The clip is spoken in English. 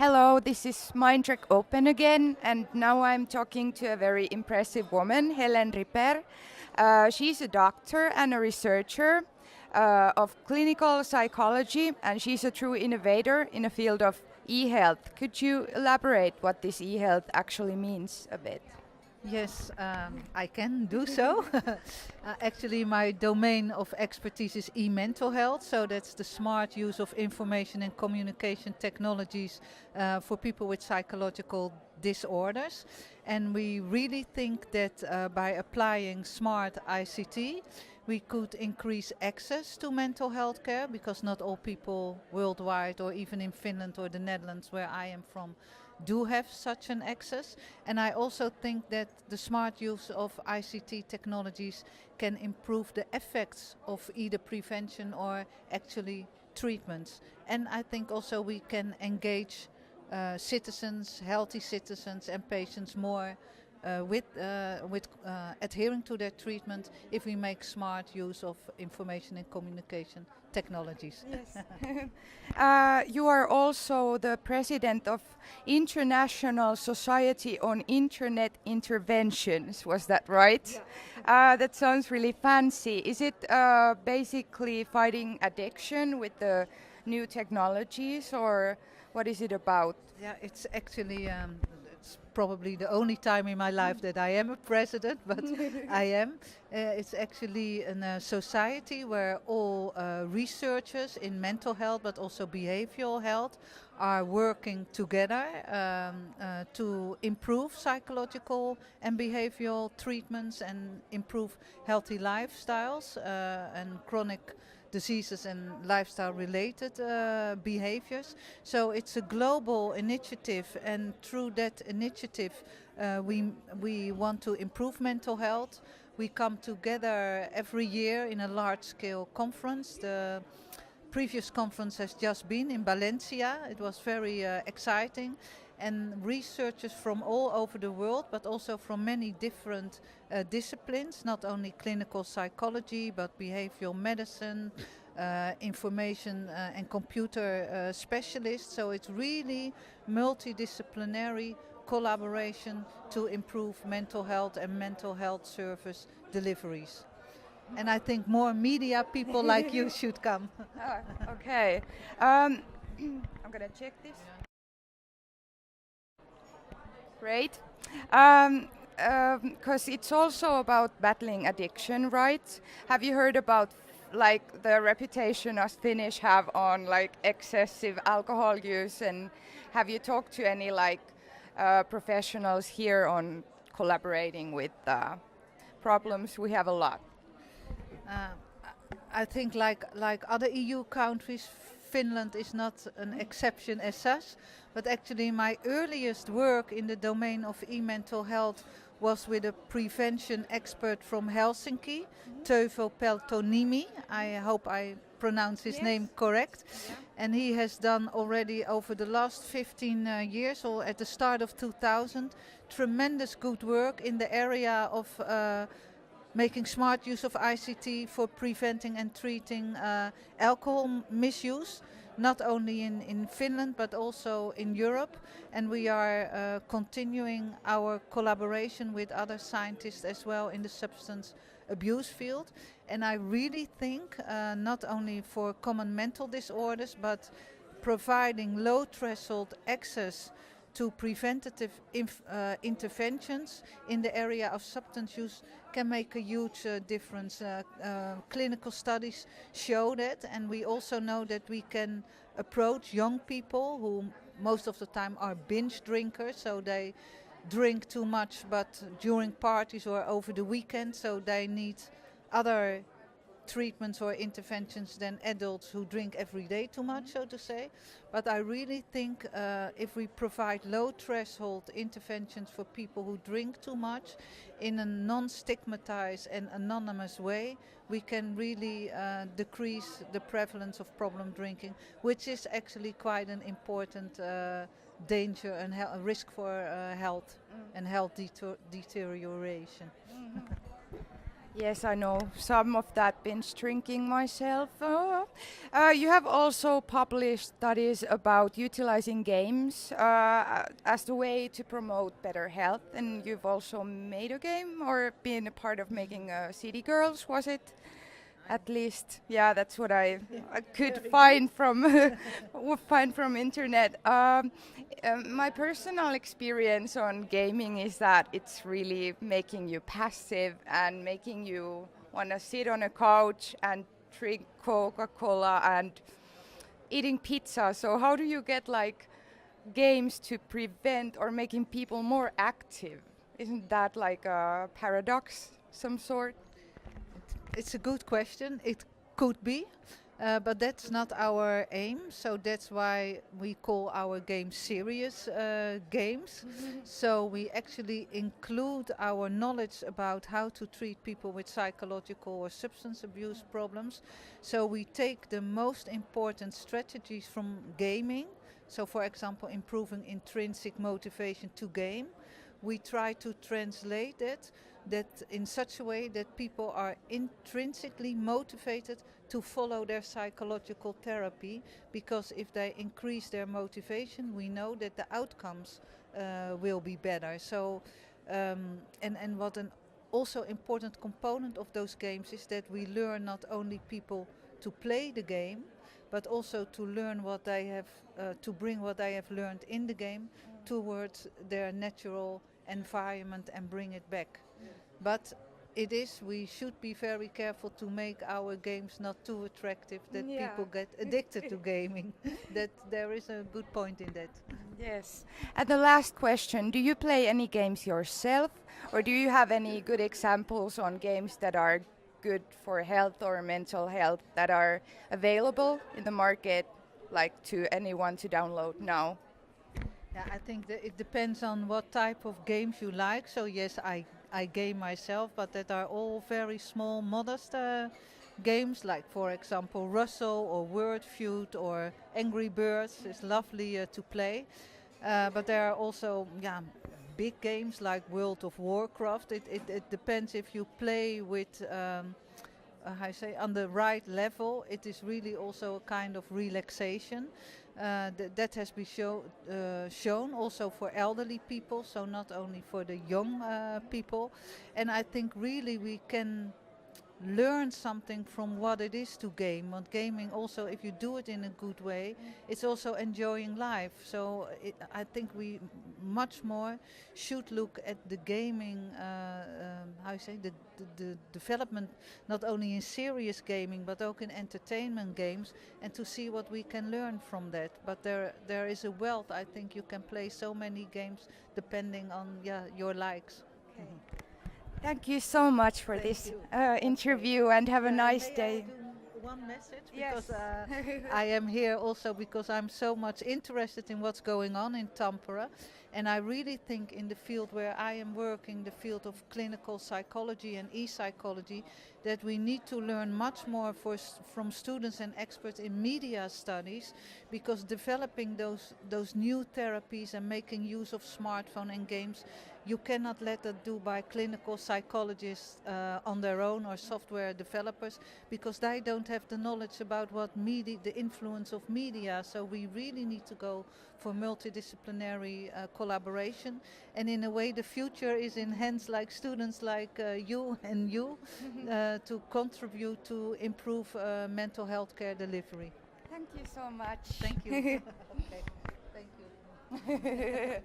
Hello, this is Mindtrek Open again, and now I'm talking to a very impressive woman, Heleen. She's a doctor and a researcher of clinical psychology, and she's a true innovator in the field of e-health. Could you elaborate what this e-health actually means a bit? Yes, I can do so. Actually, my domain of expertise is e-mental health, so that's the smart use of information and communication technologies for people with psychological disorders. And we really think that by applying smart ICT, we could increase access to mental health care, because not all people worldwide or even in Finland or the Netherlands, where I am from, do have such an access. And I also think that the smart use of ICT technologies can improve the effects of either prevention or actually treatments. And I think also we can engage citizens, healthy citizens and patients more with adhering to their treatment if we make smart use of information and communication technologies. Yes. You are also the president of International Society on Internet Interventions, was that right? Yeah. That sounds really fancy. Is it basically fighting addiction with the new technologies, or what is it about? Yeah, it's actually it's probably the only time in my life that I am a president, but I am. It's actually a society where all researchers in mental health, but also behavioral health, are working together to improve psychological and behavioral treatments and improve healthy lifestyles and chronic diseases and lifestyle related behaviors. So it's a global initiative, and through that initiative we want to improve mental health. We come together every year in a large scale conference. The previous conference has just been in Valencia. It was very exciting, and researchers from all over the world, but also from many different disciplines, not only clinical psychology, but behavioral medicine, information and computer specialists. So it's really multidisciplinary collaboration to improve mental health and mental health service deliveries. And I think more media people like you should come. Okay. I'm gonna check this. Great. Because it's also about battling addiction, right? Have you heard about like the reputation us Finnish have on like excessive alcohol use, and have you talked to any like professionals here on collaborating with problems? We have a lot. Uh, I think like other EU countries, Finland is not an exception as such, but actually my earliest work in the domain of e-mental health was with a prevention expert from Helsinki, Teuvo Peltonimi. I hope I pronounce his name correct. Yeah. And he has done already over the last 15 years, or at the start of 2000, tremendous good work in the area of making smart use of ICT for preventing and treating alcohol misuse, not only in Finland but also in Europe. And we are continuing our collaboration with other scientists as well in the substance abuse field. And I really think not only for common mental disorders, but providing low threshold access to preventative interventions in the area of substance use can make a huge difference. Clinical studies show that, and we also know that we can approach young people who most of the time are binge drinkers, so they drink too much but during parties or over the weekend, so they need other treatments or interventions than adults who drink every day too much, so to say. But I really think if we provide low threshold interventions for people who drink too much in a non-stigmatized and anonymous way, we can really decrease the prevalence of problem drinking, which is actually quite an important danger and risk for health and health deterioration. Yes, I know some of that binge drinking myself. You have also published studies about utilizing games as the way to promote better health, and you've also made a game or been a part of making City Girls, was it? At least, yeah, that's what I could find from find from internet. My personal experience on gaming is that it's really making you passive and making you want to sit on a couch and drink Coca-Cola and eating pizza. So how do you get like games to prevent or making people more active? Isn't that like a paradox, some sort? It's a good question. It could be, but that's not our aim. So that's why we call our games serious games. So we actually include our knowledge about how to treat people with psychological or substance abuse problems. So we take the most important strategies from gaming. So for example, improving intrinsic motivation to game. We try to translate it that in such a way that people are intrinsically motivated to follow their psychological therapy, because if they increase their motivation, we know that the outcomes will be better. So and what an also important component of those games is that we learn not only people to play the game, but also to learn what they have to bring what they have learned in the game towards their natural environment and bring it back. But we should be very careful to make our games not too attractive that people get addicted to gaming. That there is a good point in that. Yes. And the last question, do you play any games yourself, or do you have any good examples on games that are good for health or mental health that are available in the market, like to anyone to download now? Yeah, I think that it depends on what type of games you like. So yes, I game myself, but that are all very small, modest games, like for example Russell or Word Feud or Angry Birds is lovely to play. But there are also big games like World of Warcraft. It depends if you play with how I say on the right level. It is really also a kind of relaxation. That has been shown also for elderly people, so not only for the young people. And I think really we can learn something from what it is to game. Want gaming also, if you do it in a good way, it's also enjoying life. So I think we much more should look at the gaming, how you say, the development, not only in serious gaming but also in entertainment games, and to see what we can learn from that. But there is a wealth. I think you can play so many games depending on your likes. Okay. Thank you so much for Thank this you. interview, and have a nice May day. I do one message? Yes. Because I am here also because I'm so much interested in what's going on in Tampere. And I really think in the field where I am working, the field of clinical psychology and e-psychology, that we need to learn much more from students and experts in media studies, because developing those new therapies and making use of smartphone and games, you cannot let that do by clinical psychologists on their own, or software developers, because they don't have the knowledge about what media, the influence of media. So we really need to go for multidisciplinary collaboration. And in a way, the future is in hands like students like you and you to contribute to improve mental health care delivery. Thank you so much. Thank you. Okay. Thank you.